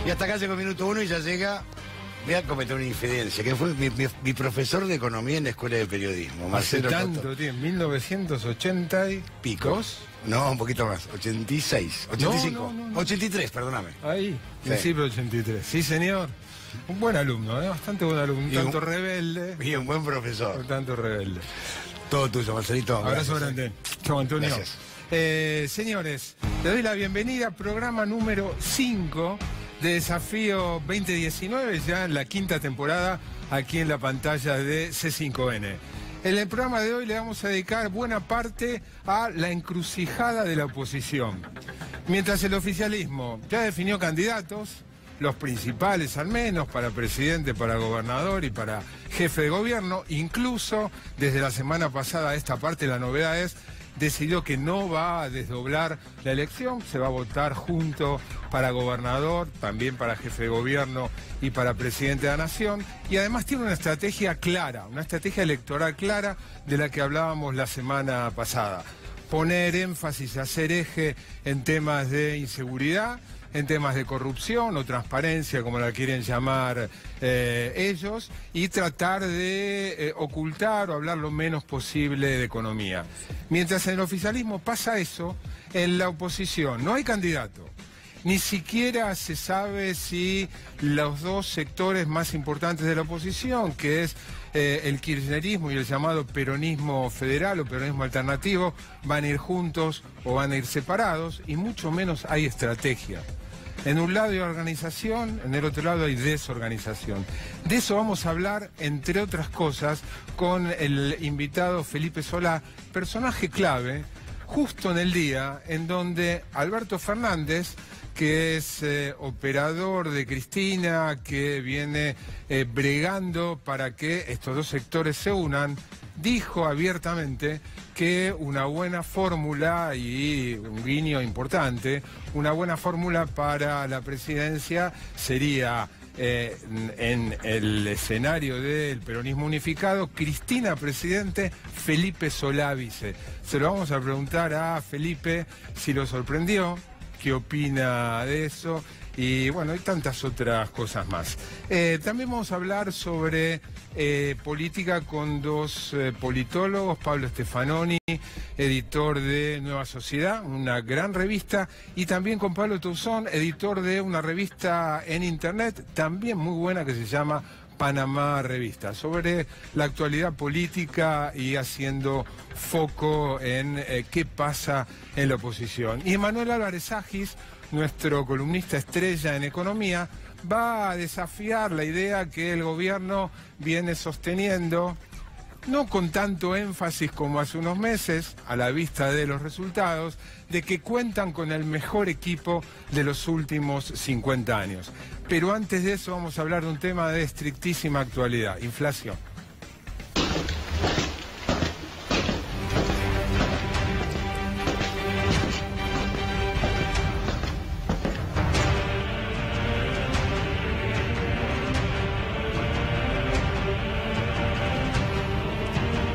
Y hasta acá llegó minuto 1 y ya llega... Voy a cometer una infidencia, que fue mi profesor de economía en la escuela de periodismo. Hace Marcelo tanto Coto. tiempo, 1980 y... ¿Picos? No, un poquito más, 86, 85, No. 83, perdóname. Ahí, principio 83. Sí, señor. Un buen alumno, bastante buen alumno, un tanto rebelde. Y un buen profesor. Un tanto rebelde. Todo tuyo, Marcelito. Abrazo Gracias. grande. Chau, Antonio. Gracias. Señores, le doy la bienvenida, programa número 5 de Desafío 2019, ya en la quinta temporada, aquí en la pantalla de C5N. En el programa de hoy le vamos a dedicar buena parte a la encrucijada de la oposición. Mientras el oficialismo ya definió candidatos, los principales al menos, para presidente, para gobernador y para jefe de gobierno, incluso desde la semana pasada esta parte, la novedad es, decidió que no va a desdoblar la elección, se va a votar junto para gobernador, también para jefe de gobierno y para presidente de la nación, y además tiene una estrategia clara, una estrategia electoral clara de la que hablábamos la semana pasada. Poner énfasis, hacer eje en temas de inseguridad, en temas de corrupción o transparencia, como la quieren llamar ellos, y tratar de ocultar o hablar lo menos posible de economía. Mientras en el oficialismo pasa eso, en la oposición no hay candidato. Ni siquiera se sabe si los dos sectores más importantes de la oposición, que es el kirchnerismo y el llamado peronismo federal o peronismo alternativo, van a ir juntos o van a ir separados, y mucho menos hay estrategia. En un lado hay organización, en el otro lado hay desorganización. De eso vamos a hablar, entre otras cosas, con el invitado Felipe Solá, personaje clave, justo en el día en donde Alberto Fernández, que es operador de Cristina, que viene bregando para que estos dos sectores se unan, dijo abiertamente que una buena fórmula, y un guiño importante, una buena fórmula para la presidencia sería, en el escenario del peronismo unificado, Cristina presidente, Felipe Solá vice. Se lo vamos a preguntar a Felipe si lo sorprendió, qué opina de eso, y bueno, hay tantas otras cosas más. También vamos a hablar sobre política con dos politólogos, Pablo Stefanoni, editor de Nueva Sociedad, una gran revista, y también con Pablo Toussaint, editor de una revista en internet, también muy buena, que se llama Panamá Revista, sobre la actualidad política y haciendo foco en qué pasa en la oposición. Y Manuel Álvarez Agis, nuestro columnista estrella en economía, va a desafiar la idea que el gobierno viene sosteniendo, no con tanto énfasis como hace unos meses, a la vista de los resultados, de que cuentan con el mejor equipo de los últimos 50 años. Pero antes de eso vamos a hablar de un tema de estrictísima actualidad: inflación.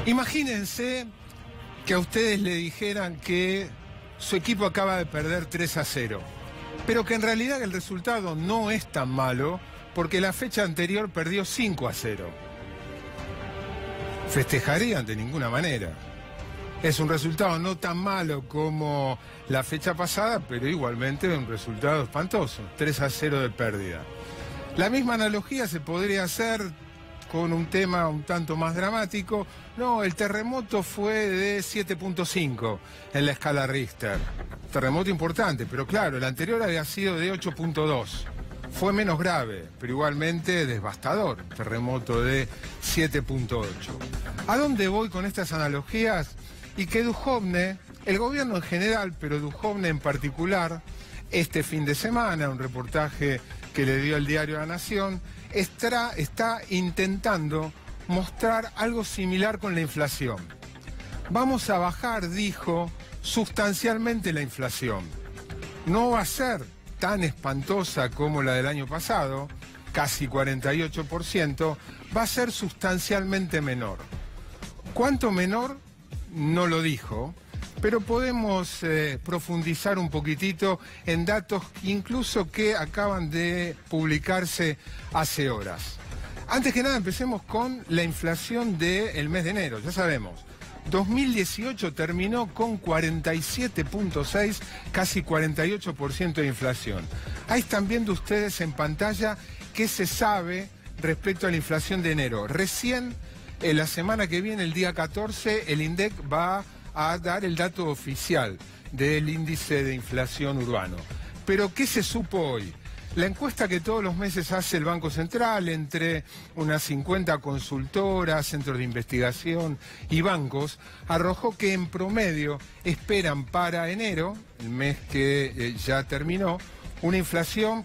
Imagínense que a ustedes le dijeran que su equipo acaba de perder 3-0, pero que en realidad el resultado no es tan malo porque la fecha anterior perdió 5-0. ¿Festejarían? De ninguna manera. Es un resultado no tan malo como la fecha pasada, pero igualmente un resultado espantoso, 3-0 de pérdida. La misma analogía se podría hacer con un tema un tanto más dramático. No, el terremoto fue de 7.5 en la escala Richter. Terremoto importante, pero claro, el anterior había sido de 8.2. Fue menos grave, pero igualmente devastador. Terremoto de 7.8. ¿A dónde voy con estas analogías? Y que Duhovne, el gobierno en general, pero Duhovne en particular, este fin de semana, un reportaje que le dio el diario La Nación, está intentando mostrar algo similar con la inflación. Vamos a bajar, dijo, sustancialmente la inflación. No va a ser tan espantosa como la del año pasado, casi 48%, va a ser sustancialmente menor. ¿Cuánto menor? No lo dijo, pero podemos profundizar un poquitito en datos incluso que acaban de publicarse hace horas. Antes que nada, empecemos con la inflación del mes de enero. Ya sabemos, 2018 terminó con 47.6, casi 48% de inflación. Ahí están viendo ustedes en pantalla qué se sabe respecto a la inflación de enero. Recién, la semana que viene, el día 14, el INDEC va a dar el dato oficial del índice de inflación urbano. Pero, ¿qué se supo hoy? La encuesta que todos los meses hace el Banco Central entre unas 50 consultoras, centros de investigación y bancos, arrojó que en promedio esperan para enero, el mes que ya terminó,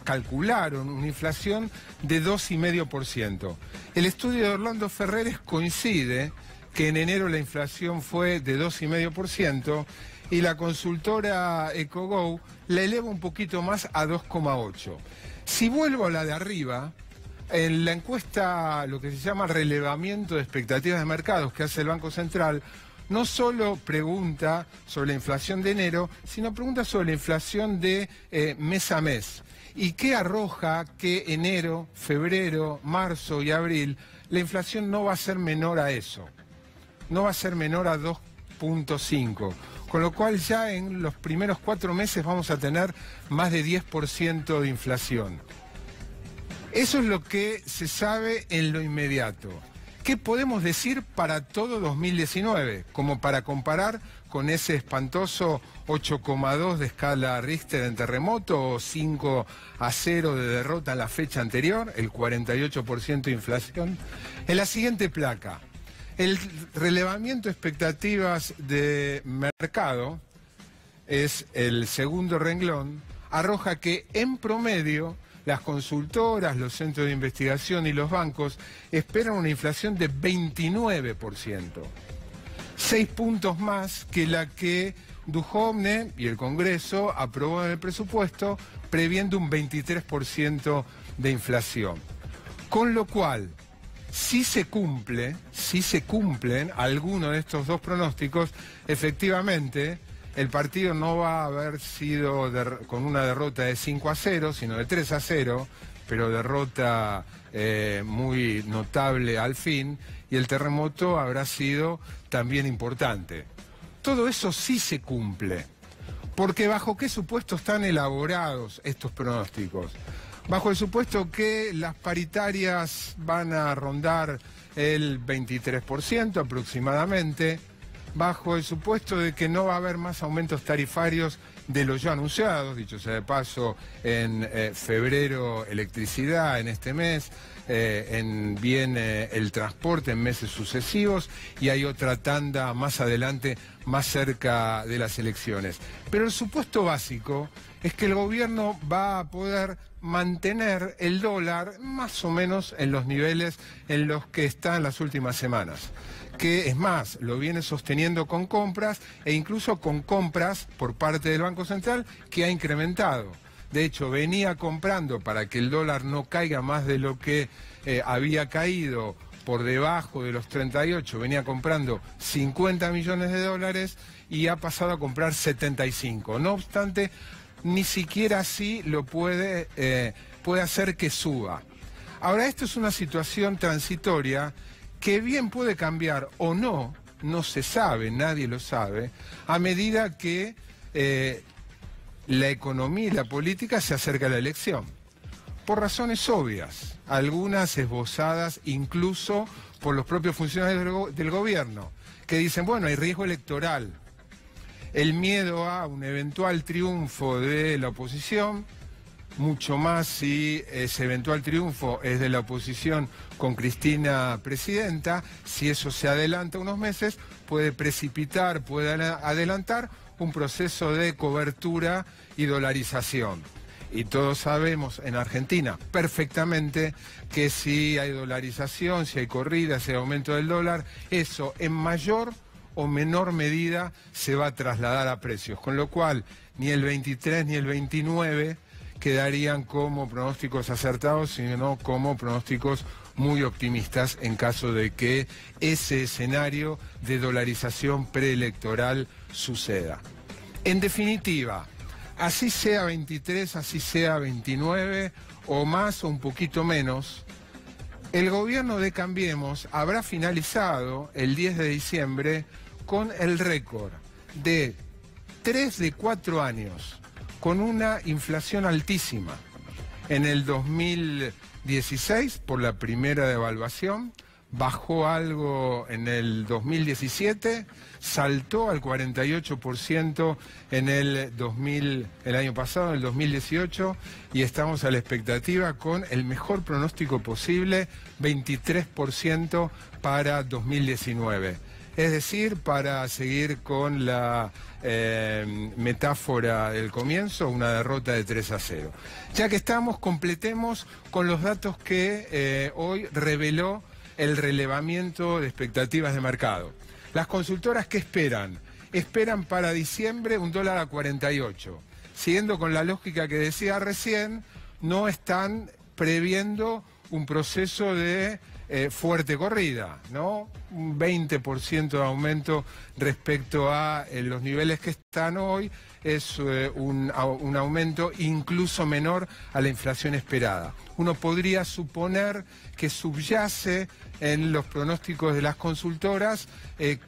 calcularon una inflación de 2,5%. El estudio de Orlando Ferreres coincide que en enero la inflación fue de 2,5%, y la consultora EcoGo la eleva un poquito más a 2,8%. Si vuelvo a la de arriba, en la encuesta, lo que se llama relevamiento de expectativas de mercados que hace el Banco Central, no solo pregunta sobre la inflación de enero, sino pregunta sobre la inflación de mes a mes. ¿Y qué arroja que enero, febrero, marzo y abril, la inflación no va a ser menor a eso? No va a ser menor a 2,5%. Con lo cual ya en los primeros 4 meses vamos a tener más de 10% de inflación. Eso es lo que se sabe en lo inmediato. ¿Qué podemos decir para todo 2019? Como para comparar con ese espantoso 8,2 de escala Richter en terremoto o 5-0 de derrota en la fecha anterior, el 48% de inflación. En la siguiente placa. El relevamiento de expectativas de mercado, es el segundo renglón, arroja que en promedio las consultoras, los centros de investigación y los bancos esperan una inflación de 29%. 6 puntos más que la que Duhovne y el Congreso aprobó en el presupuesto, previendo un 23% de inflación. Con lo cual, si se cumplen algunos de estos dos pronósticos, efectivamente el partido no va a haber sido con una derrota de 5-0, sino de 3-0, pero derrota muy notable al fin, y el terremoto habrá sido también importante. Todo eso sí se cumple, porque ¿bajo qué supuestos están elaborados estos pronósticos? Bajo el supuesto que las paritarias van a rondar el 23% aproximadamente, bajo el supuesto de que no va a haber más aumentos tarifarios de los ya anunciados, dicho sea de paso, en febrero electricidad en este mes, viene el transporte en meses sucesivos y hay otra tanda más adelante, más cerca de las elecciones. Pero el supuesto básico es que el gobierno va a poder mantener el dólar más o menos en los niveles en los que está en las últimas semanas. Que es más, lo viene sosteniendo con compras e incluso con compras por parte del Banco Central que ha incrementado. De hecho, venía comprando para que el dólar no caiga más de lo que había caído por debajo de los 38, venía comprando 50 millones de dólares y ha pasado a comprar 75. No obstante, ni siquiera así lo puede hacer que suba. Ahora, esto es una situación transitoria que bien puede cambiar o no, no se sabe, nadie lo sabe, a medida que la economía y la política se acerca a la elección. Por razones obvias, algunas esbozadas incluso por los propios funcionarios del gobierno, que dicen, bueno, hay riesgo electoral. El miedo a un eventual triunfo de la oposición, mucho más si ese eventual triunfo es de la oposición con Cristina presidenta, si eso se adelanta unos meses, puede precipitar, puede adelantar un proceso de cobertura y dolarización. Y todos sabemos en Argentina perfectamente que si hay dolarización, si hay corrida, si hay aumento del dólar, eso en mayor o menor medida se va a trasladar a precios. Con lo cual, ni el 23 ni el 29 quedarían como pronósticos acertados, sino como pronósticos muy optimistas en caso de que ese escenario de dolarización preelectoral suceda. En definitiva, así sea 23, así sea 29, o más o un poquito menos, el gobierno de Cambiemos habrá finalizado el 10 de diciembre con el récord de 3 de 4 años, con una inflación altísima. En el 2016, por la primera devaluación, bajó algo en el 2017, saltó al 48% en el año pasado, en el 2018, y estamos a la expectativa con el mejor pronóstico posible, 23% para 2019. Es decir, para seguir con la metáfora del comienzo, una derrota de 3-0. Ya que estamos, completemos con los datos que hoy reveló el relevamiento de expectativas de mercado. Las consultoras, ¿qué esperan? Esperan para diciembre un dólar a 48. Siguiendo con la lógica que decía recién, no están previendo un proceso de fuerte corrida, ¿no? Un 20% de aumento respecto a los niveles que están hoy, es un aumento incluso menor a la inflación esperada. Uno podría suponer que subyace en los pronósticos de las consultoras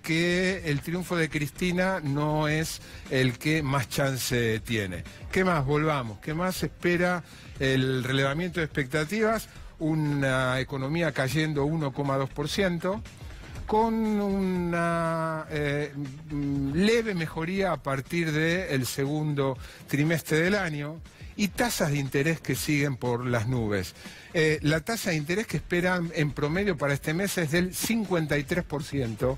que el triunfo de Cristina no es el que más chance tiene. ¿Qué más? Volvamos. ¿Qué más espera el relevamiento de expectativas? Una economía cayendo 1,2%, con una leve mejoría a partir del segundo trimestre del año, y tasas de interés que siguen por las nubes. La tasa de interés que esperan en promedio para este mes es del 53%,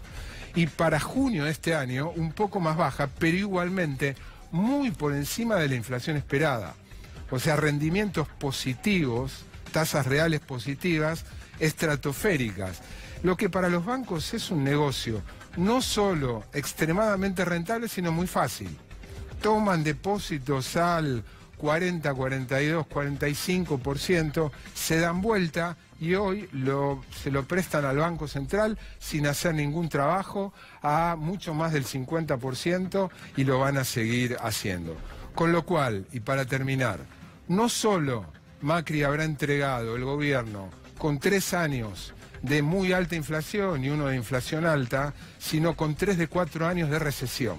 y para junio de este año un poco más baja, pero igualmente muy por encima de la inflación esperada. O sea, rendimientos positivos, tasas reales positivas, estratosféricas. Lo que para los bancos es un negocio no solo extremadamente rentable, sino muy fácil. Toman depósitos al 40, 42, 45%, se dan vuelta y hoy se lo prestan al Banco Central sin hacer ningún trabajo a mucho más del 50%, y lo van a seguir haciendo. Con lo cual, y para terminar, no solo Macri habrá entregado el gobierno con 3 años de muy alta inflación y uno de inflación alta, sino con 3 de 4 años de recesión.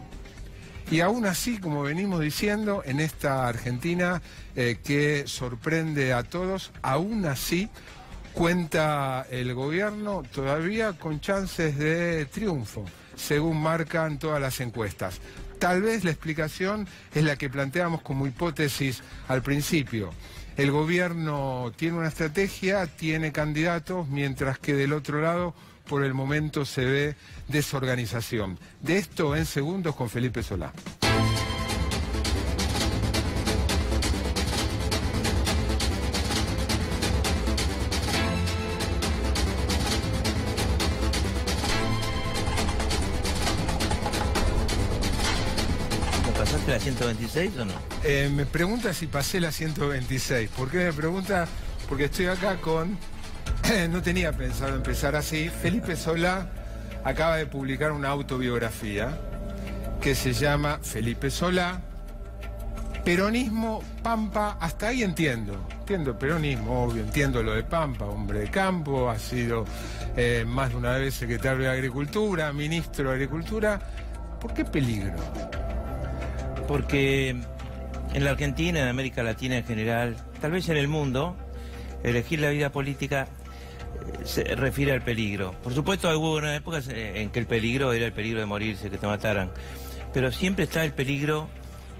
Y aún así, como venimos diciendo, en esta Argentina que sorprende a todos, aún así cuenta el gobierno todavía con chances de triunfo, según marcan todas las encuestas. Tal vez la explicación es la que planteamos como hipótesis al principio. El gobierno tiene una estrategia, tiene candidatos, mientras que del otro lado, por el momento, se ve desorganización. De esto en segundos con Felipe Solá. ¿La 126 o no? Me pregunta si pasé la 126. ¿Por qué me pregunta? Porque estoy acá con... no tenía pensado empezar así. Felipe Solá acaba de publicar una autobiografía que se llama Felipe Solá, Peronismo, Pampa. Hasta ahí entiendo peronismo, obvio, entiendo lo de Pampa, hombre de campo, ha sido más de una vez secretario de Agricultura, ministro de Agricultura. ¿Por qué peligro? Porque en la Argentina, en América Latina en general, tal vez en el mundo, elegir la vida política se refiere al peligro. Por supuesto, hubo una época en que el peligro era el peligro de morirse, que te mataran, pero siempre está el peligro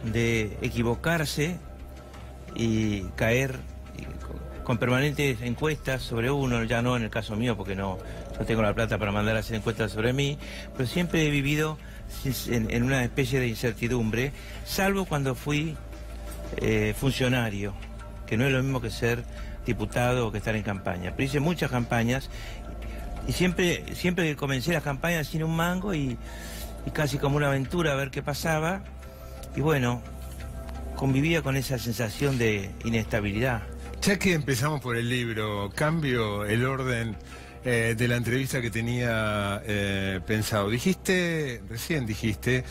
de equivocarse y caer con permanentes encuestas sobre uno, ya no en el caso mío, porque no tengo la plata para mandar a hacer encuestas sobre mí, pero siempre he vivido en una especie de incertidumbre, salvo cuando fui funcionario, que no es lo mismo que ser diputado o que estar en campaña. Pero hice muchas campañas y siempre que comencé las campañas sin un mango y casi como una aventura a ver qué pasaba. Y bueno, convivía con esa sensación de inestabilidad. Ya que empezamos por el libro, cambio el orden de la entrevista que tenía pensado. Recién dijiste,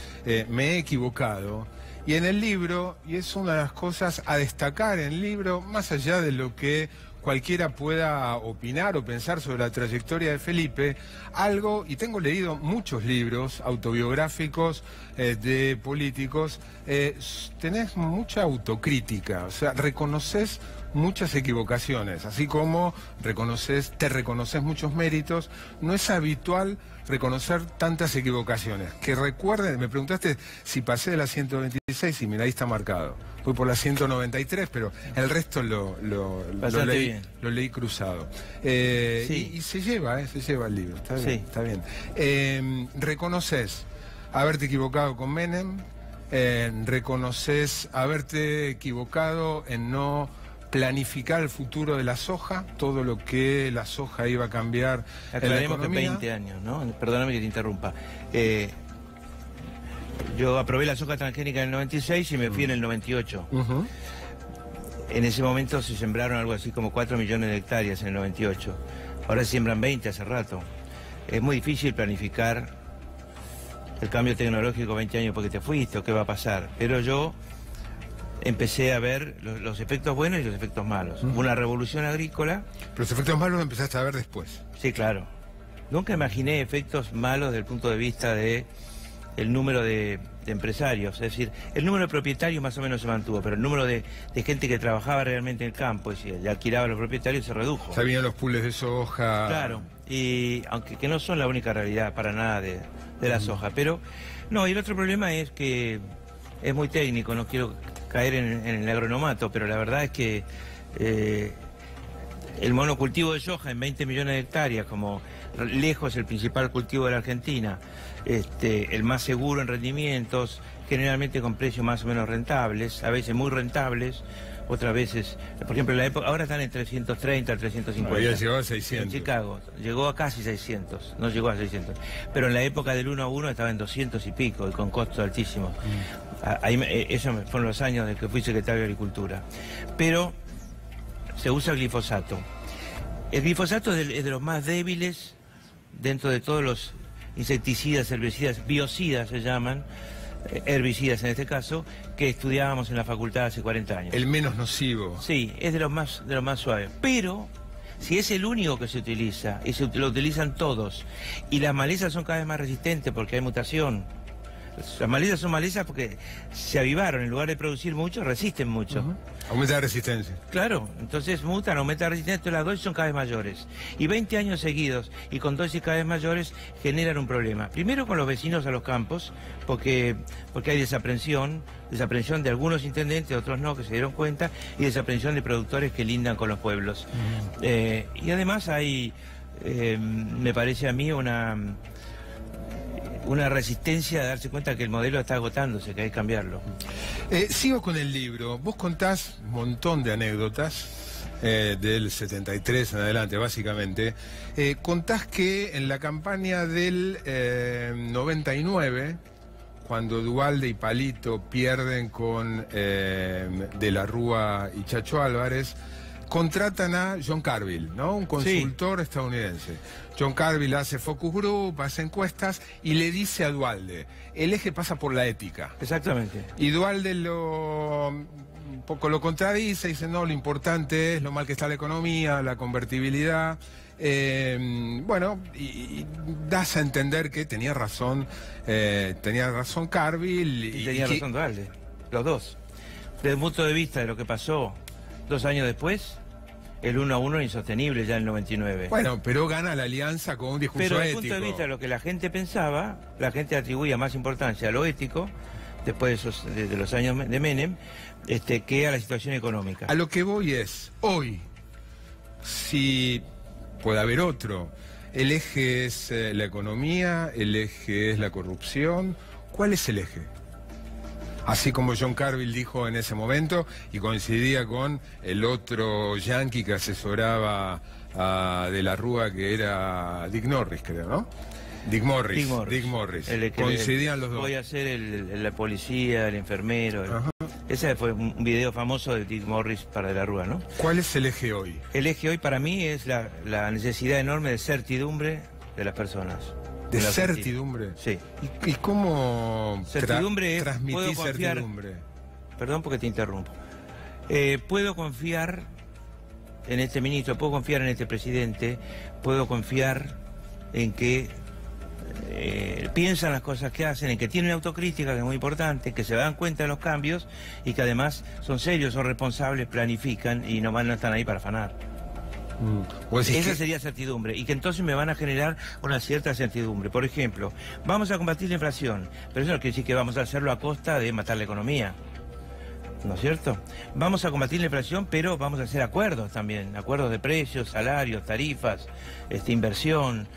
me he equivocado. Y en el libro, y es una de las cosas a destacar en el libro, más allá de lo que cualquiera pueda opinar o pensar sobre la trayectoria de Felipe, algo, y tengo leído muchos libros autobiográficos de políticos, tenés mucha autocrítica, o sea, reconoces muchas equivocaciones, así como te reconoces muchos méritos. No es habitual reconocer tantas equivocaciones. Que recuerden, me preguntaste si pasé de la 126 y mira, ahí está marcado. Fui por la 193, pero el resto lo leí cruzado. Sí. Y se lleva el libro, está bien. Sí. Está bien. Reconoces haberte equivocado con Menem, reconoces haberte equivocado en no planificar el futuro de la soja, todo lo que la soja iba a cambiar en la Aclaremos que economía. 20 años, ¿no? Perdóname que te interrumpa. Yo aprobé la soja transgénica en el 96 y me fui en el 98. Ujú. En ese momento se sembraron algo así como 4 millones de hectáreas en el 98. Ahora se siembran 20 hace rato. Es muy difícil planificar el cambio tecnológico 20 años porque te fuiste o qué va a pasar. Pero yo empecé a ver los efectos buenos y los efectos malos. Una revolución agrícola. Pero los efectos malos los empezaste a ver después. Sí, claro. Nunca imaginé efectos malos desde el punto de vista de el número de empresarios. Es decir, el número de propietarios más o menos se mantuvo, pero el número de gente que trabajaba realmente en el campo y le alquilaba a los propietarios se redujo. Sabían los pools de soja. Claro, y aunque que no son la única realidad para nada de la soja. Pero, no, y el otro problema es que es muy técnico, no quiero caer en el agronomato, pero la verdad es que el monocultivo de soja en 20 millones de hectáreas, como lejos el principal cultivo de la Argentina, el más seguro en rendimientos, generalmente con precios más o menos rentables, a veces muy rentables, otras veces, por ejemplo, en la época, ahora están en 330, 350. Había llegado a 600. En Chicago, llegó a casi 600, no llegó a 600. Pero en la época del 1 a 1 estaba en 200 y pico, y con costos altísimos. Esos fueron los años de que fui secretario de Agricultura. Pero se usa glifosato. El glifosato es de los más débiles dentro de todos los insecticidas, herbicidas, biocidas se llaman, herbicidas en este caso, que estudiábamos en la facultad hace 40 años. El menos nocivo. Sí, es de los más suaves. Pero si es el único que se utiliza, y lo utilizan todos, y las malezas son cada vez más resistentes porque hay mutación. Las malezas son malezas porque se avivaron, en lugar de producir mucho, resisten mucho. Aumenta la resistencia. Claro, entonces mutan, aumenta la resistencia, entonces las dosis son cada vez mayores. Y 20 años seguidos y con dosis cada vez mayores generan un problema. Primero con los vecinos a los campos, porque hay desaprensión de algunos intendentes, otros no, que se dieron cuenta, y desaprensión de productores que lindan con los pueblos. Y además hay, me parece a mí, una resistencia de darse cuenta que el modelo está agotándose, que hay que cambiarlo. Sigo con el libro. Vos contás un montón de anécdotas del 73 en adelante, básicamente. Contás que en la campaña del 99, cuando Duhalde y Palito pierden con De la Rúa y Chacho Álvarez, contratan a John Carville, ¿no? Un consultor estadounidense. John Carville hace focus group, hace encuestas y le dice a Duhalde, el eje pasa por la ética. Exactamente. Y Duhalde un poco lo contradice, dice, no, lo importante es lo mal que está la economía, la convertibilidad. Bueno, y das a entender que tenía razón Carville. Y tenía razón Duhalde, los dos. Desde el punto de vista de lo que pasó 2 años después, el 1 a 1 era insostenible ya en el 99. Bueno, pero gana la alianza con un discurso pero desde el ético. punto de vista de lo que la gente pensaba, la gente atribuía más importancia a lo ético, después de los años de Menem, que a la situación económica. A lo que voy es, hoy, si puede haber otro, el eje es la economía, el eje es la corrupción, ¿cuál es el eje? Así como John Carville dijo en ese momento, y coincidía con el otro yanqui que asesoraba a De la Rúa, que era Dick Norris, creo, ¿no? Dick Morris. Coincidían los dos. Voy a ser la policía, el enfermero, Ese fue un video famoso de Dick Morris para De la Rúa, ¿no? ¿Cuál es el eje hoy? El eje hoy para mí es la necesidad enorme de certidumbre de las personas. ¿De certidumbre? Sí. ¿Y cómo certidumbre es, transmitir certidumbre? Perdón porque te interrumpo. Puedo confiar en este ministro, puedo confiar en este presidente, puedo confiar en que piensan las cosas que hacen, en que tienen autocrítica, que es muy importante, que se dan cuenta de los cambios y que además son serios, son responsables, planifican y no están ahí para afanar. Esa sería certidumbre, y que entonces me van a generar una cierta certidumbre. Por ejemplo, vamos a combatir la inflación, pero eso no quiere decir que vamos a hacerlo a costa de matar la economía, ¿no es cierto? Vamos a combatir la inflación, pero vamos a hacer acuerdos también, acuerdos de precios, salarios, tarifas, inversión,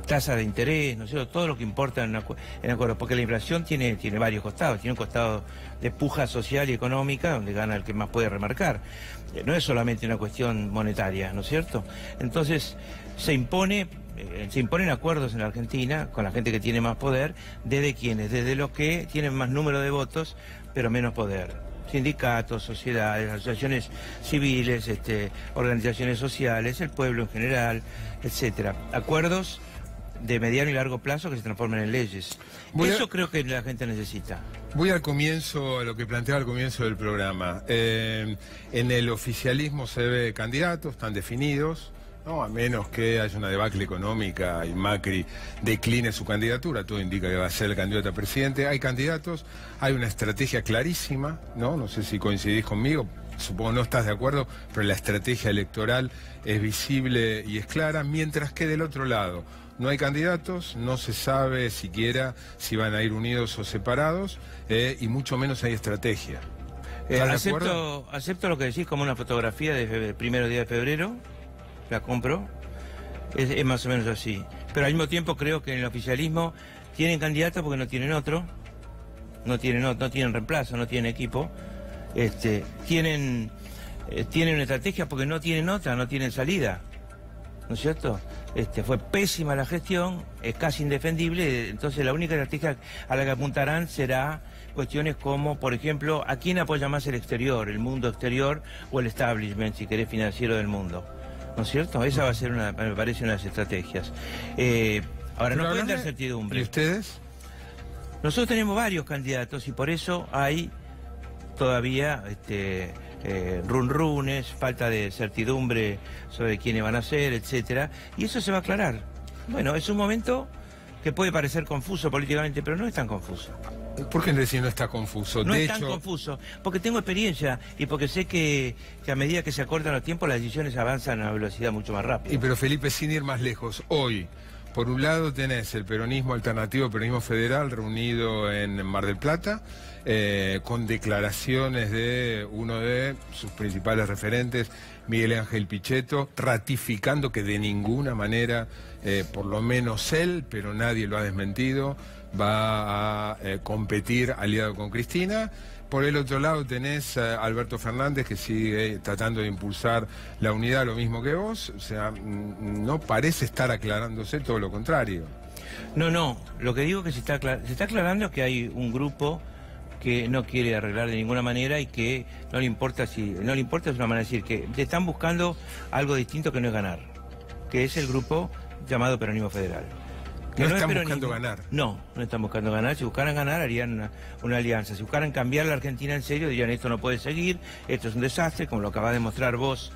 tasa de interés, ¿no es cierto? Todo lo que importa en acuerdo, porque la inflación tiene varios costados, tiene un costado de puja social y económica, donde gana el que más puede remarcar. No es solamente una cuestión monetaria, ¿no es cierto? Entonces, se imponen acuerdos en la Argentina con la gente que tiene más poder, ¿desde quiénes? Desde los que tienen más número de votos, pero menos poder. Sindicatos, sociedades, asociaciones civiles, organizaciones sociales, el pueblo en general, etcétera. Acuerdos de mediano y largo plazo que se transformen en leyes. Eso creo que la gente necesita. Voy al comienzo, a lo que planteaba al comienzo del programa. En el oficialismo se ve candidatos tan definidos, ¿no? A menos que haya una debacle económica y Macri decline su candidatura, todo indica que va a ser el candidato a presidente. Hay candidatos, hay una estrategia clarísima, ¿no? No sé si coincidís conmigo, supongo no estás de acuerdo, pero la estrategia electoral es visible y es clara, mientras que del otro lado no hay candidatos, no se sabe siquiera si van a ir unidos o separados, y mucho menos hay estrategia. Acepto lo que decís como una fotografía del primer día de febrero. La compro, es más o menos así. Pero al mismo tiempo creo que en el oficialismo tienen candidatos porque no tienen otro, no tienen reemplazo, no tienen equipo, tienen una estrategia porque no tienen otra, no tienen salida, ¿no es cierto? Fue pésima la gestión, es casi indefendible, entonces la única estrategia a la que apuntarán será cuestiones como, por ejemplo, ¿a quién apoya más el exterior, el mundo exterior o el establishment, si querés, financiero del mundo? ¿No es cierto? Esa va a ser me parece, una de las estrategias. Ahora, no pueden dar certidumbre. ¿Y ustedes? Nosotros tenemos varios candidatos y por eso hay todavía runrunes, falta de certidumbre sobre quiénes van a ser, etcétera. Y eso se va a aclarar. Bueno, es un momento que puede parecer confuso políticamente, pero no es tan confuso. ¿Por qué decir no está confuso? No es tan confuso, porque tengo experiencia y porque sé que a medida que se acortan los tiempos las decisiones avanzan a una velocidad mucho más rápida. Pero Felipe, sin ir más lejos, hoy, por un lado tenés el peronismo alternativo, el peronismo federal reunido en Mar del Plata, con declaraciones de uno de sus principales referentes, Miguel Ángel Pichetto, ratificando que de ninguna manera, por lo menos él, pero nadie lo ha desmentido, va a competir aliado con Cristina. Por el otro lado tenés a Alberto Fernández, que sigue tratando de impulsar la unidad, lo mismo que vos. O sea, no parece estar aclarándose, todo lo contrario. No, lo que digo que se está aclarando es que hay un grupo que no quiere arreglar de ninguna manera y que no le importa es una manera de decir que están buscando algo distinto que no es ganar, que es el grupo llamado Peronismo Federal. No están buscando ganar. No están buscando ganar. Si buscaran ganar, harían una alianza. Si buscaran cambiar la Argentina en serio, dirían esto no puede seguir, esto es un desastre, como lo acabas de mostrar vos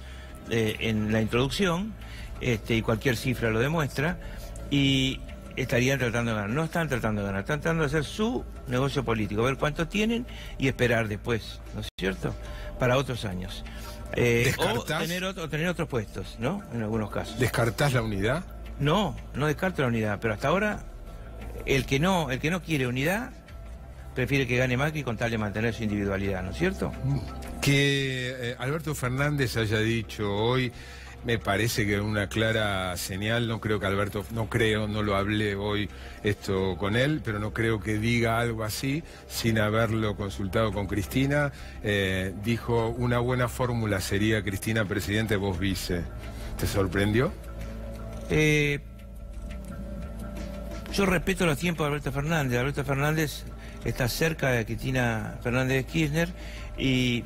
en la introducción, y cualquier cifra lo demuestra, y estarían tratando de ganar. No están tratando de ganar, están tratando de hacer su negocio político, ver cuánto tienen y esperar después, ¿no es cierto?, para otros años. O tener otros puestos, ¿no?, en algunos casos. ¿Descartás la unidad? No descarto la unidad, pero hasta ahora el que no quiere unidad prefiere que gane Macri con tal de mantener su individualidad, ¿no es cierto? Que Alberto Fernández haya dicho hoy, me parece que es una clara señal. No creo que Alberto, no lo hablé hoy esto con él, pero no creo que diga algo así sin haberlo consultado con Cristina. Dijo, una buena fórmula sería Cristina presidente, vos vice. ¿Te sorprendió? Yo respeto los tiempos de Alberto Fernández. Alberto Fernández está cerca de Cristina Fernández de Kirchner y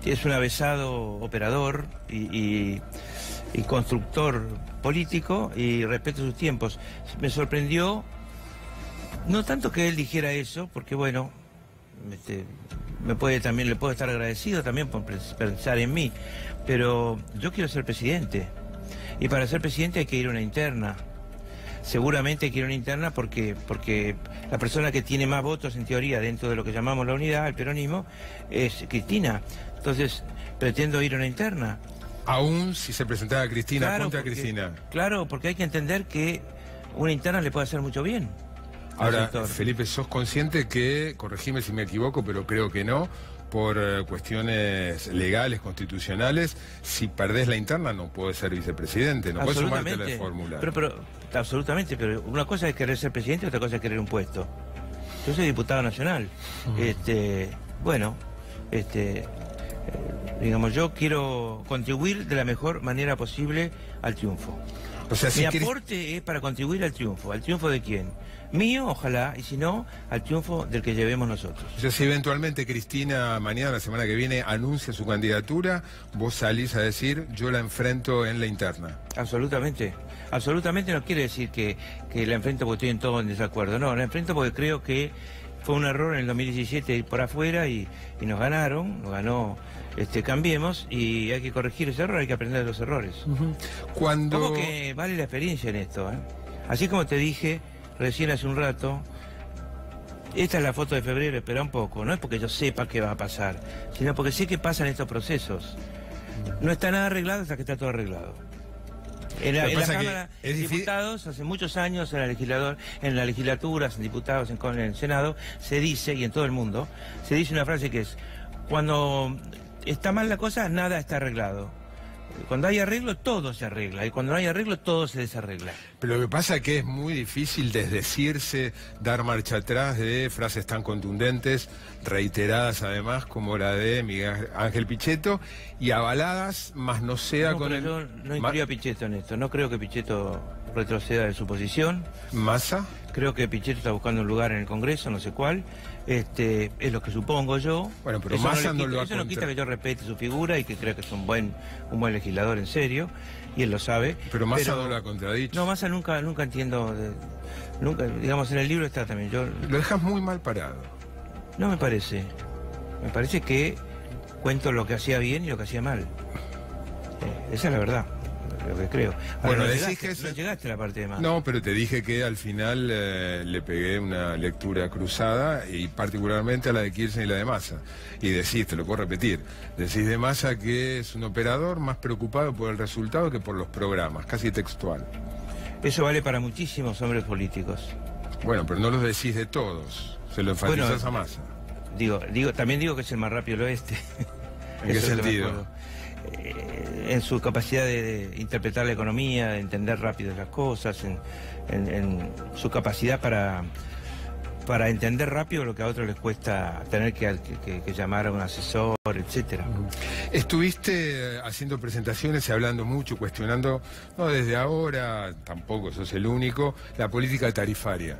es un avesado operador y constructor político, y respeto sus tiempos. Me sorprendió, no tanto que él dijera eso, porque bueno, le puedo estar agradecido también por pensar en mí, pero yo quiero ser presidente, y para ser presidente hay que ir a una interna. Seguramente hay que ir a una interna porque la persona que tiene más votos en teoría dentro de lo que llamamos la unidad, el peronismo, es Cristina. Entonces pretendo ir a una interna. Aún si se presentara Cristina, Claro, contra porque- Cristina. Claro, porque hay que entender que una interna le puede hacer mucho bien al Ahora, sector. Felipe, ¿sos consciente que, corregime si me equivoco, pero creo que no, por cuestiones legales, constitucionales, si perdés la interna no podés ser vicepresidente, no podés sumarte a la fórmula? Pero, absolutamente, pero una cosa es querer ser presidente y otra cosa es querer un puesto. Yo soy diputado nacional. Digamos, yo quiero contribuir de la mejor manera posible al triunfo. O sea, Mi aporte es para contribuir al triunfo. ¿Al triunfo de quién? Mío, ojalá, y si no, al triunfo del que llevemos nosotros. O sea, si eventualmente Cristina mañana, la semana que viene, anuncia su candidatura, vos salís a decir, yo la enfrento en la interna. Absolutamente. Absolutamente no quiere decir que la enfrento porque estoy en todo en desacuerdo. No, la enfrento porque creo que fue un error en el 2017 ir por afuera y nos ganó Cambiemos, y hay que corregir ese error, hay que aprender de los errores. Cuando... Como que vale la experiencia en esto, ¿eh? Así como te dije recién hace un rato, esta es la foto de febrero, espera un poco, no es porque yo sepa qué va a pasar, sino porque sé que pasan estos procesos. No está nada arreglado hasta que está todo arreglado. En la Cámara de Diputados, hace muchos años, en la legislatura, en diputados, en el Senado, se dice, y en todo el mundo, se dice una frase que es: cuando está mal la cosa, nada está arreglado. Cuando hay arreglo, todo se arregla, y cuando no hay arreglo, todo se desarregla. Pero lo que pasa es que es muy difícil desdecirse, dar marcha atrás de frases tan contundentes, reiteradas además, como la de Miguel Ángel Pichetto, y avaladas, más no sea No, con pero el... yo no incluyo a Pichetto en esto. No creo que Pichetto retroceda de su posición. ¿Massa? Creo que Pichetto está buscando un lugar en el Congreso, no sé cuál. Es lo que supongo yo. Bueno, pero eso Massa no, no lo ha eso no quita contra- que yo respete su figura y que creo que es un buen legislador en serio, y él lo sabe. Pero Massa no lo ha contradicho. No, Massa nunca entiendo. Nunca, digamos, en el libro está también. Yo Lo dejas muy mal parado. no me parece. Me parece que cuento lo que hacía bien y lo que hacía mal. Esa es la verdad, lo que creo. Ahora, Bueno, no decís llegaste, que es- no llegaste a la parte de más. No, pero te dije que al final le pegué una lectura cruzada, y particularmente a la de Kirchner y la de Massa. Y decís, te lo puedo repetir, decís de Massa que es un operador más preocupado por el resultado que por los programas, casi textual. Eso vale para muchísimos hombres políticos. Bueno, pero no lo decís de todos, se lo enfatizás a Massa. También digo que es el más rápido del oeste. ¿En qué Eso es lo que me sentido? acuerdo. En su capacidad de interpretar la economía, de entender rápido las cosas, en su capacidad para entender rápido lo que a otros les cuesta tener que llamar a un asesor, etcétera. Estuviste haciendo presentaciones y hablando mucho, cuestionando, no desde ahora, tampoco sos el único, la política tarifaria.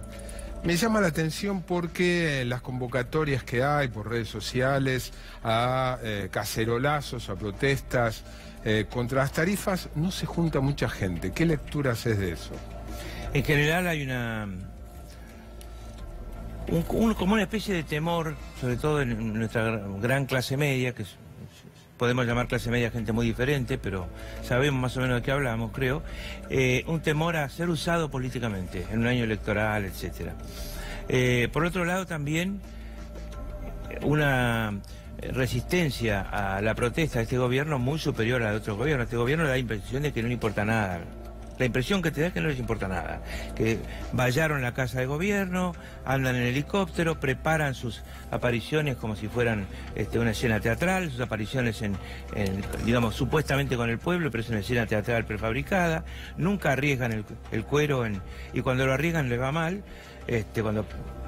Me llama la atención porque en las convocatorias que hay por redes sociales a cacerolazos, a protestas contra las tarifas, no se junta mucha gente. ¿Qué lectura haces de eso? En general hay como una especie de temor, sobre todo en nuestra gran clase media, que podemos llamar clase media gente muy diferente, pero sabemos más o menos de qué hablamos, creo, un temor a ser usado políticamente en un año electoral, etcétera. Por otro lado, también una resistencia a la protesta de este gobierno muy superior a la de otros gobiernos. Este gobierno da la impresión de que no le importa nada. La impresión que te da es que no les importa nada, que vallaron a la casa de gobierno, andan en helicóptero, preparan sus apariciones como si fueran una escena teatral, sus apariciones digamos, supuestamente con el pueblo, pero es una escena teatral prefabricada, nunca arriesgan el cuero y cuando lo arriesgan les va mal, cuando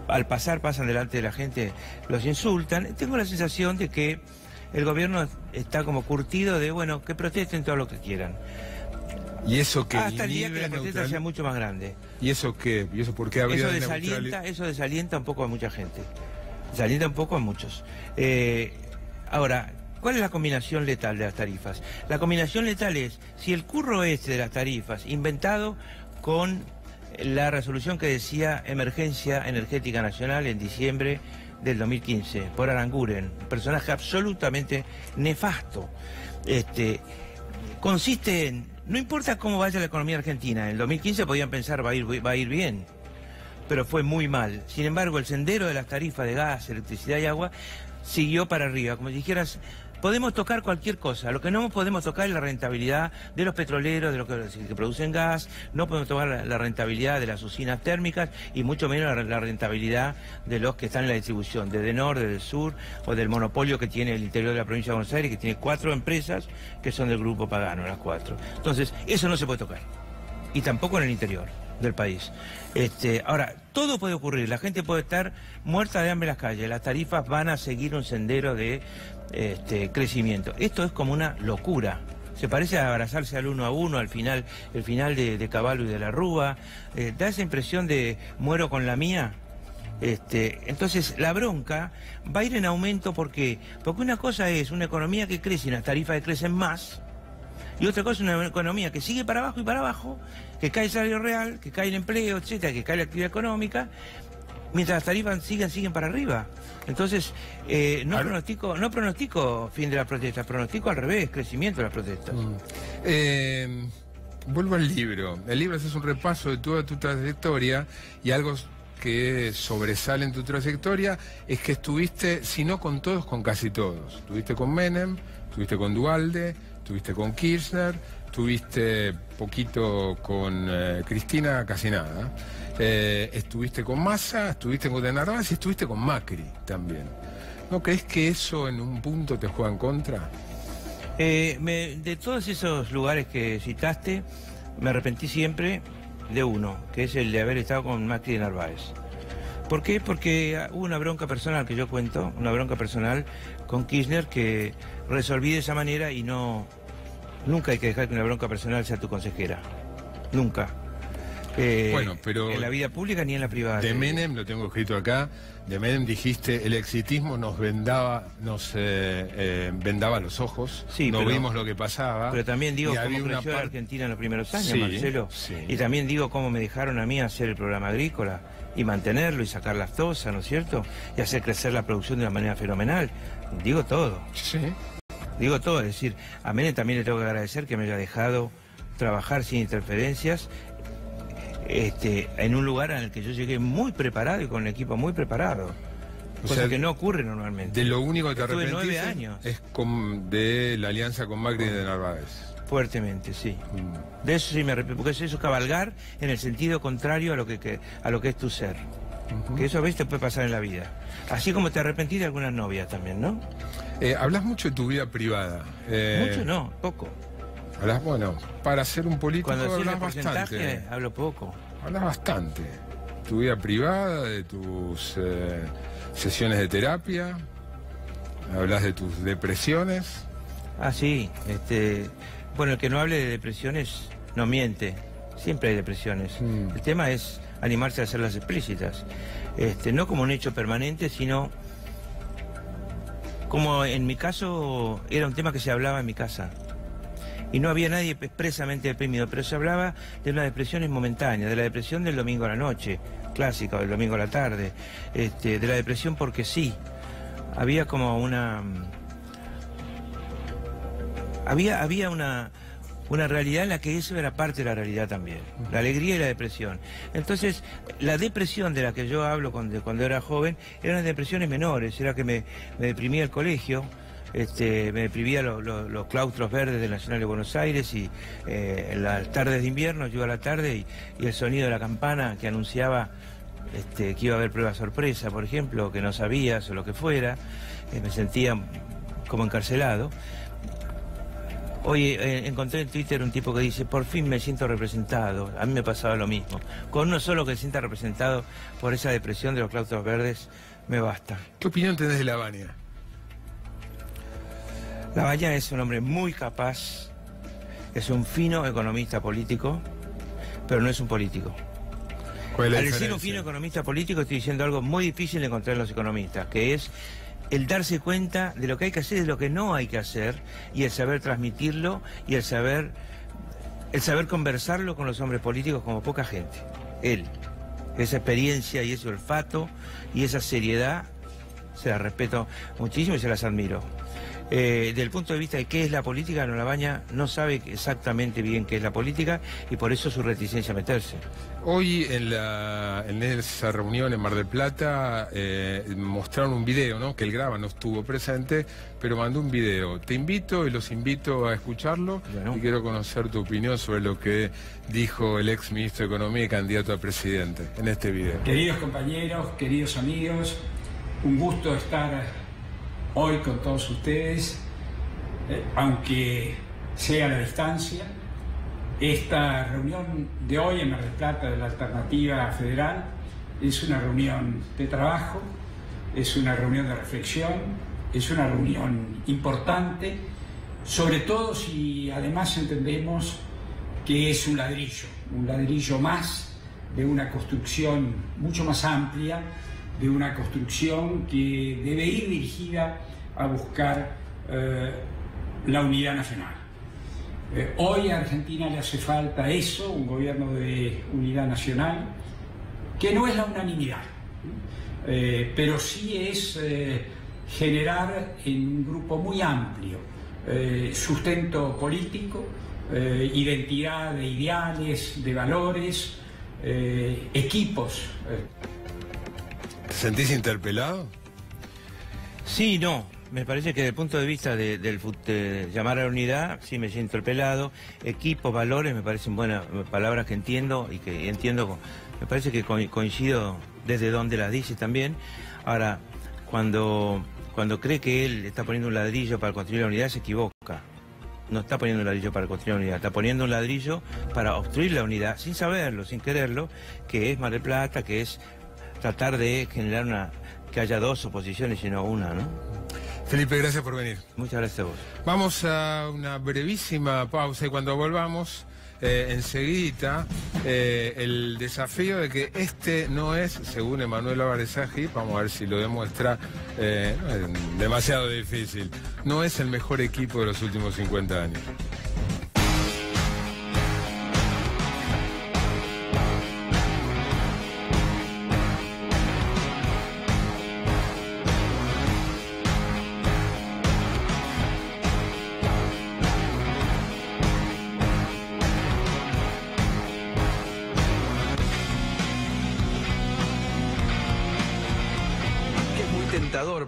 al pasan delante de la gente, los insultan. Tengo la sensación de que el gobierno está como curtido de, bueno, que protesten todo lo que quieran. ¿Y eso qué? Hasta el día que la protesta sea mucho más grande. ¿Y eso qué? ¿Y eso por qué habría Eso desalienta un poco a mucha gente. Desalienta un poco a muchos. Ahora, ¿cuál es la combinación letal de las tarifas? La combinación letal es, si el curro este de las tarifas, inventado con la resolución que decía Emergencia Energética Nacional en diciembre del 2015, por Aranguren, un personaje absolutamente nefasto, consiste en, no importa cómo vaya la economía argentina, en el 2015 podían pensar va a ir bien, pero fue muy mal. Sin embargo, el sendero de las tarifas de gas, electricidad y agua siguió para arriba, como si dijeras, podemos tocar cualquier cosa, lo que no podemos tocar es la rentabilidad de los petroleros, de los que producen gas, no podemos tocar la rentabilidad de las usinas térmicas y mucho menos la rentabilidad de los que están en la distribución, desde el norte, del sur o del monopolio que tiene el interior de la provincia de Buenos Aires, que tiene 4 empresas que son del grupo Pagano, las 4. Entonces, eso no se puede tocar, y tampoco en el interior del país. Ahora, todo puede ocurrir, la gente puede estar muerta de hambre en las calles, las tarifas van a seguir un sendero de crecimiento. Esto es como una locura. Se parece a abrazarse al uno a uno, al final, el final de Caballo y de la Rúa. Da esa impresión de muero con la mía. Entonces la bronca va a ir en aumento. ¿Por qué? Porque una cosa es una economía que crece y las tarifas que crecen más. Y otra cosa es una economía que sigue para abajo y para abajo, que cae el salario real, que cae el empleo, etcétera, que cae la actividad económica, mientras las tarifas siguen para arriba. Entonces, no pronostico fin de la protesta, pronostico al revés, crecimiento de las protestas. Vuelvo al libro. El libro es un repaso de toda tu trayectoria, y algo que sobresale en tu trayectoria es que estuviste, si no con todos, con casi todos. Estuviste con Menem, estuviste con Duhalde, estuviste con Kirchner, estuviste poquito con Cristina, casi nada. Estuviste con Massa, estuviste con Narváez y estuviste con Macri también. ¿No crees que eso en un punto te juega en contra? De todos esos lugares que citaste, me arrepentí siempre de uno, que es el de haber estado con Macri y Narváez. ¿Por qué? Porque hubo una bronca personal que yo cuento, una bronca personal con Kirchner que resolví de esa manera, y nunca hay que dejar que una bronca personal sea tu consejera. Nunca. Bueno, pero en la vida pública ni en la privada. De Menem, lo tengo escrito acá, de Menem dijiste, el exitismo nos vendaba los ojos, sí, no vimos lo que pasaba. Pero también digo cómo creció la Argentina en los primeros años, sí, Marcelo. Sí. Y también digo cómo me dejaron a mí hacer el programa agrícola y mantenerlo y sacar las tosas, ¿no es cierto? Y hacer crecer la producción de una manera fenomenal. Digo todo. Sí. Digo todo, es decir, a Menem también le tengo que agradecer que me haya dejado trabajar sin interferencias, en un lugar en el que yo llegué muy preparado y con un equipo muy preparado. Cosa que no ocurre normalmente. De lo único que te arrepentiste 9 años. Es de la alianza con Macri y de Narváez. Fuertemente, sí. De eso sí me arrepiento, porque eso es cabalgar en el sentido contrario a lo que es tu ser. Que eso a veces te puede pasar en la vida. Así como te arrepentí de algunas novias también, ¿no? Hablas mucho de tu vida privada. Mucho no, poco. Bueno, para ser un político hablas bastante. Hablo poco. Hablas bastante. Tu vida privada, de tus sesiones de terapia, hablas de tus depresiones. Ah, sí. Bueno, el que no hable de depresiones no miente. Siempre hay depresiones. El tema es animarse a hacerlas explícitas. No como un hecho permanente, sino como en mi caso era un tema que se hablaba en mi casa. Y no había nadie expresamente deprimido, pero se hablaba de una depresión momentánea, de la depresión del domingo a la noche, clásica, o del domingo a la tarde, de la depresión porque sí. Había como una... Había una realidad en la que eso era parte de la realidad también, la alegría y la depresión. Entonces, la depresión de la que yo hablo cuando era joven eran depresiones menores, era que me deprimía el colegio, me deprimía los claustros verdes del Nacional de Buenos Aires, y en las tardes de invierno, yo iba a la tarde y el sonido de la campana que anunciaba que iba a haber prueba sorpresa, por ejemplo, que no sabías o lo que fuera, me sentía como encarcelado. Hoy encontré en Twitter un tipo que dice, por fin me siento representado. A mí me pasaba lo mismo. Con uno solo que se sienta representado por esa depresión de los claustros verdes, me basta. ¿Qué opinión tenés de Lavagna? Lavagna es un hombre muy capaz, es un fino economista político, pero no es un político. ¿Cuál es la Al decir diferencia? un fino economista político estoy diciendo algo muy difícil de encontrar en los economistas, que es el darse cuenta de lo que hay que hacer y de lo que no hay que hacer, y el saber transmitirlo, y el saber conversarlo con los hombres políticos como poca gente. Él, esa experiencia y ese olfato y esa seriedad, se las respeto muchísimo y se las admiro. Desde el punto de vista de qué es la política, Norabaña no sabe exactamente bien qué es la política y por eso su reticencia a meterse. Hoy en esa reunión en Mar del Plata mostraron un video, ¿no? Que él graba, no estuvo presente, pero mandó un video. Te invito y los invito a escucharlo. Bueno. Y quiero conocer tu opinión sobre lo que dijo el ex ministro de Economía y candidato a presidente en este video. Queridos compañeros, queridos amigos, un gusto estar hoy con todos ustedes, aunque sea a la distancia. Esta reunión de hoy en Mar del Plata de la Alternativa Federal es una reunión de trabajo, es una reunión de reflexión, es una reunión importante, sobre todo si además entendemos que es un ladrillo más de una construcción mucho más amplia, de una construcción que debe ir dirigida a buscar la unidad nacional. Hoy a Argentina le hace falta eso, un gobierno de unidad nacional, que no es la unanimidad, pero sí es generar en un grupo muy amplio sustento político, identidad de ideales, de valores, equipos. ¿Te sentís interpelado? Sí, no. Me parece que desde el punto de vista de llamar a la unidad, sí me siento interpelado. Equipos, valores, me parecen buenas palabras que entiendo y que entiendo. Me parece que coincido desde donde las dice también. Ahora, cuando cree que él está poniendo un ladrillo para construir la unidad, se equivoca. No está poniendo un ladrillo para construir la unidad, está poniendo un ladrillo para obstruir la unidad, sin saberlo, sin quererlo, que es Mar del Plata, que es tratar de generar que haya dos oposiciones y no una, ¿no? Felipe, gracias por venir. Muchas gracias a vos. Vamos a una brevísima pausa y cuando volvamos, enseguida, el desafío de que este no es, según Emanuel Álvarez Aggi, vamos a ver si lo demuestra, no es demasiado difícil, no es el mejor equipo de los últimos 50 años.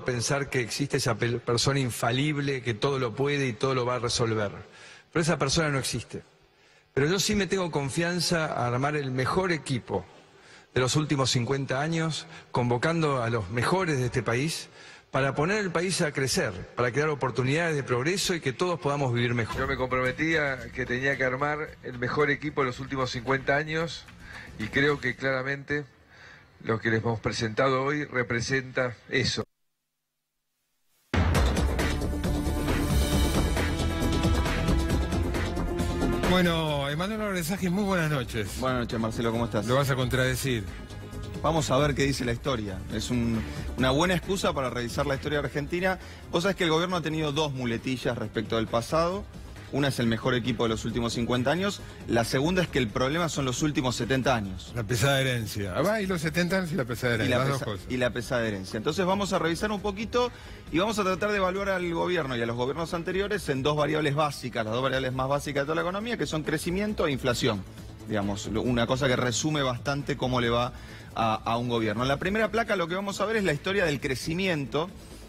Pensar que existe esa persona infalible que todo lo puede y todo lo va a resolver. Pero esa persona no existe. Pero yo sí me tengo confianza a armar el mejor equipo de los últimos 50 años, convocando a los mejores de este país para poner el país a crecer, para crear oportunidades de progreso y que todos podamos vivir mejor. Yo me comprometía que tenía que armar el mejor equipo de los últimos 50 años y creo que claramente lo que les hemos presentado hoy representa eso. Bueno, Emanuel Álvarez Aggi, muy buenas noches. Buenas noches, Marcelo, ¿cómo estás? Lo vas a contradecir. Vamos a ver qué dice la historia. Es una buena excusa para revisar la historia de Argentina. Vos sabés que el gobierno ha tenido dos muletillas respecto del pasado. Una es el mejor equipo de los últimos 50 años. La segunda es que el problema son los últimos 70 años. La pesada herencia. Y los 70 años y la pesada herencia, las dos cosas. Y la pesada herencia. Entonces vamos a revisar un poquito y vamos a tratar de evaluar al gobierno y a los gobiernos anteriores en dos variables básicas, las dos variables más básicas de toda la economía, que son crecimiento e inflación. Digamos, una cosa que resume bastante cómo le va a un gobierno. En la primera placa lo que vamos a ver es la historia del crecimiento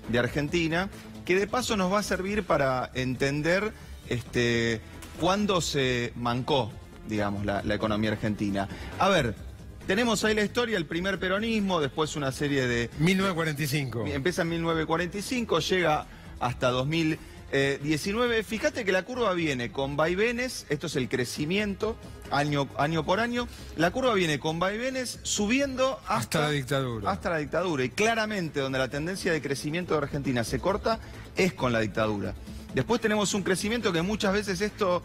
de Argentina, que de paso nos va a servir para entender cuándo se mancó, digamos, la economía argentina. A ver, tenemos ahí la historia, el primer peronismo, después una serie de... 1945. Empieza en 1945, llega hasta 2019. Fíjate que la curva viene con vaivenes, esto es el crecimiento, año por año. La curva viene con vaivenes subiendo hasta la dictadura. Hasta la dictadura. Y claramente donde la tendencia de crecimiento de Argentina se corta es con la dictadura. Después tenemos un crecimiento que muchas veces esto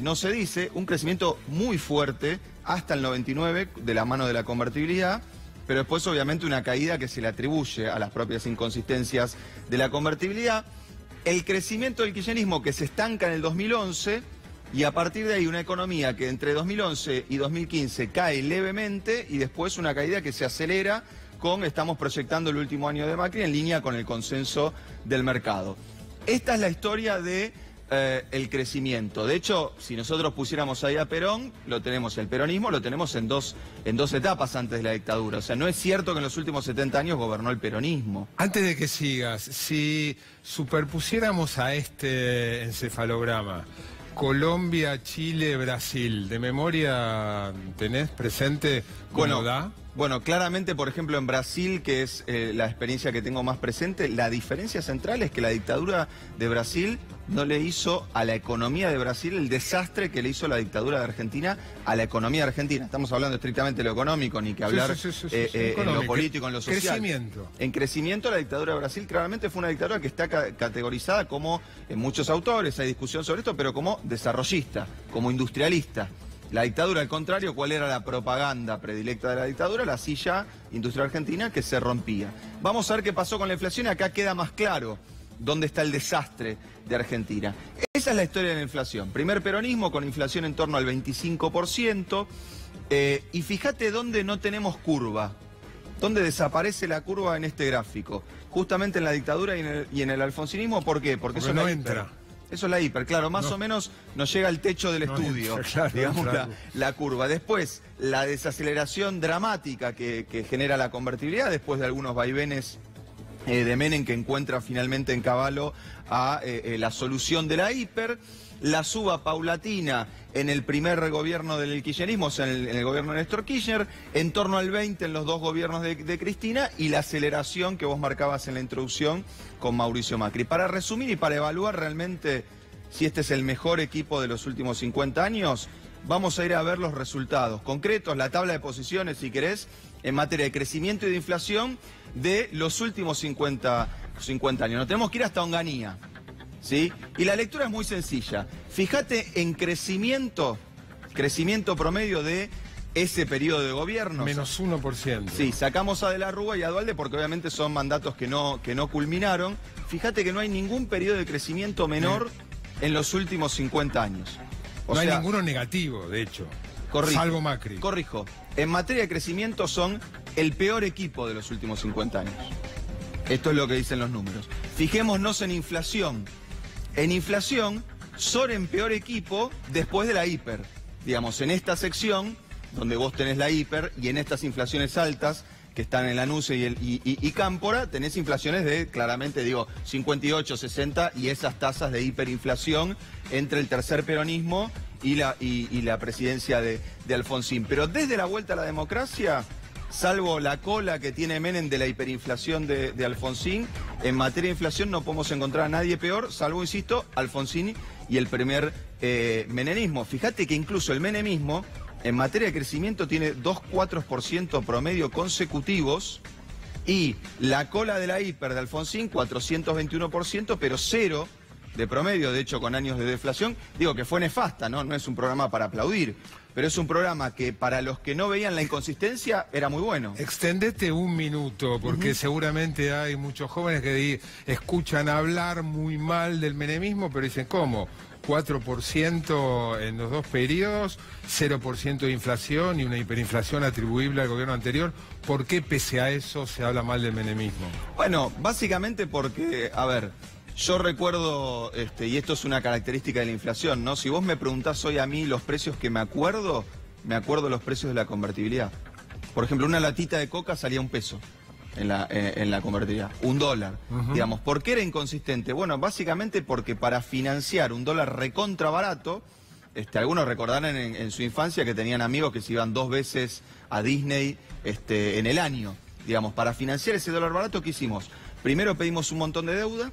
no se dice, un crecimiento muy fuerte hasta el 99 de la mano de la convertibilidad, pero después obviamente una caída que se le atribuye a las propias inconsistencias de la convertibilidad. El crecimiento del kirchnerismo que se estanca en el 2011 y a partir de ahí una economía que entre 2011 y 2015 cae levemente y después una caída que se acelera estamos proyectando el último año de Macri en línea con el consenso del mercado. Esta es la historia de el crecimiento. De hecho, si nosotros pusiéramos ahí a Perón, lo tenemos, el peronismo lo tenemos en dos etapas antes de la dictadura. O sea, no es cierto que en los últimos 70 años gobernó el peronismo. Antes de que sigas, si superpusiéramos a este encefalograma Colombia, Chile, Brasil, ¿de memoria tenés presente cómo da? Bueno, claramente, por ejemplo, en Brasil, que es la experiencia que tengo más presente, la diferencia central es que la dictadura de Brasil no le hizo a la economía de Brasil el desastre que le hizo la dictadura de Argentina a la economía de Argentina. Estamos hablando estrictamente de lo económico, ni que hablar en lo político, en lo social. Crecimiento. En crecimiento, la dictadura de Brasil claramente fue una dictadura que está categorizada como, en muchos autores hay discusión sobre esto, pero como desarrollista, como industrialista. La dictadura, al contrario, ¿cuál era la propaganda predilecta de la dictadura? La silla industrial argentina que se rompía. Vamos a ver qué pasó con la inflación y acá queda más claro dónde está el desastre de Argentina. Esa es la historia de la inflación. Primer peronismo con inflación en torno al 25%. Y fíjate dónde no tenemos curva, dónde desaparece la curva en este gráfico. Justamente en la dictadura y en el alfonsinismo. ¿Por qué? Porque eso no entra. Eso es la hiper, claro, más o menos nos llega al techo del estudio, claro, digamos, claro. La curva. Después, la desaceleración dramática que genera la convertibilidad, después de algunos vaivenes de Menem que encuentra finalmente en Cavallo a la solución de la hiper, la suba paulatina en el primer gobierno del kirchnerismo, o sea, en el gobierno de Néstor Kirchner, en torno al 20 en los dos gobiernos de Cristina y la aceleración que vos marcabas en la introducción con Mauricio Macri. Para resumir y para evaluar realmente si este es el mejor equipo de los últimos 50 años, vamos a ir a ver los resultados concretos, la tabla de posiciones, si querés, en materia de crecimiento y de inflación de los últimos 50 años. Nos tenemos que ir hasta Onganía. ¿Sí? Y la lectura es muy sencilla. Fíjate en crecimiento promedio de ese periodo de gobierno. Menos 1%. Sí, sacamos a De la Rúa y a Duhalde porque obviamente son mandatos que no culminaron. Fíjate que no hay ningún periodo de crecimiento menor en los últimos 50 años. No hay ninguno negativo, de hecho. Corrijo, salvo Macri. Corrijo. En materia de crecimiento son el peor equipo de los últimos 50 años. Esto es lo que dicen los números. Fijémonos en inflación. En inflación, son en peor equipo después de la hiper. Digamos, en esta sección, donde vos tenés la hiper, y en estas inflaciones altas, que están en Lanuse y Cámpora, tenés inflaciones de, claramente, 58, 60, y esas tasas de hiperinflación entre el tercer peronismo y la presidencia de Alfonsín. Pero desde la vuelta a la democracia, salvo la cola que tiene Menem de la hiperinflación de Alfonsín, en materia de inflación no podemos encontrar a nadie peor, salvo, insisto, Alfonsín y el primer menemismo. Fíjate que incluso el menemismo, en materia de crecimiento, tiene 2,4% promedio consecutivos y la cola de la hiper de Alfonsín, 421%, pero cero de promedio, de hecho con años de deflación. Digo que fue nefasta, ¿no? No es un programa para aplaudir, pero es un programa que para los que no veían la inconsistencia era muy bueno. Extendete un minuto, porque seguramente hay muchos jóvenes que escuchan hablar muy mal del menemismo, pero dicen, ¿cómo? 4% en los dos periodos, 0% de inflación y una hiperinflación atribuible al gobierno anterior. ¿Por qué pese a eso se habla mal del menemismo? Bueno, básicamente porque, a ver, yo recuerdo, y esto es una característica de la inflación, ¿no? Si vos me preguntás hoy a mí los precios que me acuerdo los precios de la convertibilidad. Por ejemplo, una latita de coca salía $1 en la convertibilidad, $1, digamos. ¿Por qué era inconsistente? Bueno, básicamente porque para financiar un dólar recontra barato, algunos recordarán en su infancia que tenían amigos que se iban 2 veces a Disney en el año. Digamos, para financiar ese dólar barato, ¿qué hicimos? Primero pedimos un montón de deuda.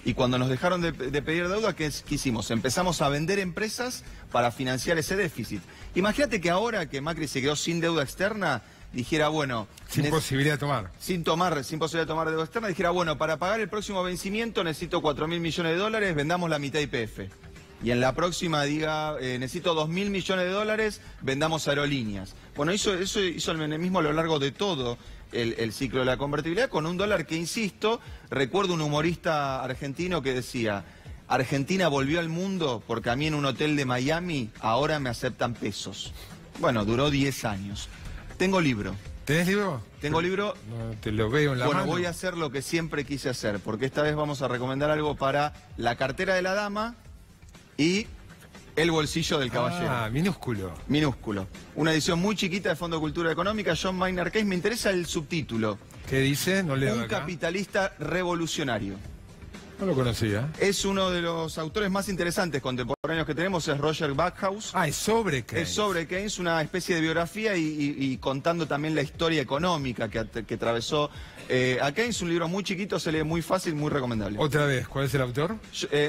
Y cuando nos dejaron de pedir deuda, ¿qué hicimos? Empezamos a vender empresas para financiar ese déficit. Imagínate que ahora que Macri se quedó sin deuda externa, dijera, bueno... Sin posibilidad de tomar. Sin posibilidad de tomar deuda externa, dijera, bueno, para pagar el próximo vencimiento necesito 4.000 millones de dólares, vendamos la mitad YPF. Y en la próxima diga, necesito 2.000 millones de dólares, vendamos aerolíneas. Bueno, eso hizo el menemismo a lo largo de todo el ciclo de la convertibilidad, con un dólar que, insisto, recuerdo un humorista argentino que decía, Argentina volvió al mundo porque a mí en un hotel de Miami ahora me aceptan pesos. Bueno, duró 10 años. Tengo libro. ¿Tenés libro? Tengo libro. No, te lo veo en la mano. Bueno, voy a hacer lo que siempre quise hacer, porque esta vez vamos a recomendar algo para la cartera de la dama y el bolsillo del caballero. Ah, minúsculo. Minúsculo. Una edición muy chiquita de Fondo de Cultura Económica, John Maynard Keynes. Me interesa el subtítulo. ¿Qué dice? No leo Un acá. capitalista revolucionario. No lo conocía. Es uno de los autores más interesantes contemporáneos que tenemos, es Roger Backhouse. Ah, es sobre Keynes. Es sobre Keynes, una especie de biografía y contando también la historia económica que atravesó a Keynes. Un libro muy chiquito, se lee muy fácil, muy recomendable. Otra vez, ¿cuál es el autor?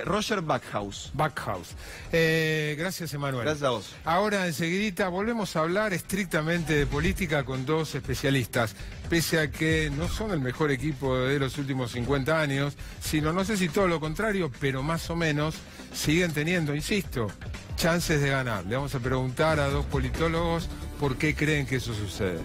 Roger Backhouse. Backhouse. Gracias, Emanuel. Gracias a vos. Ahora, enseguidita, volvemos a hablar estrictamente de política con dos especialistas. Pese a que no son el mejor equipo de los últimos 50 años, sino, no sé si todo lo contrario, pero más o menos siguen teniendo, insisto, chances de ganar. Le vamos a preguntar a dos politólogos por qué creen que eso sucede.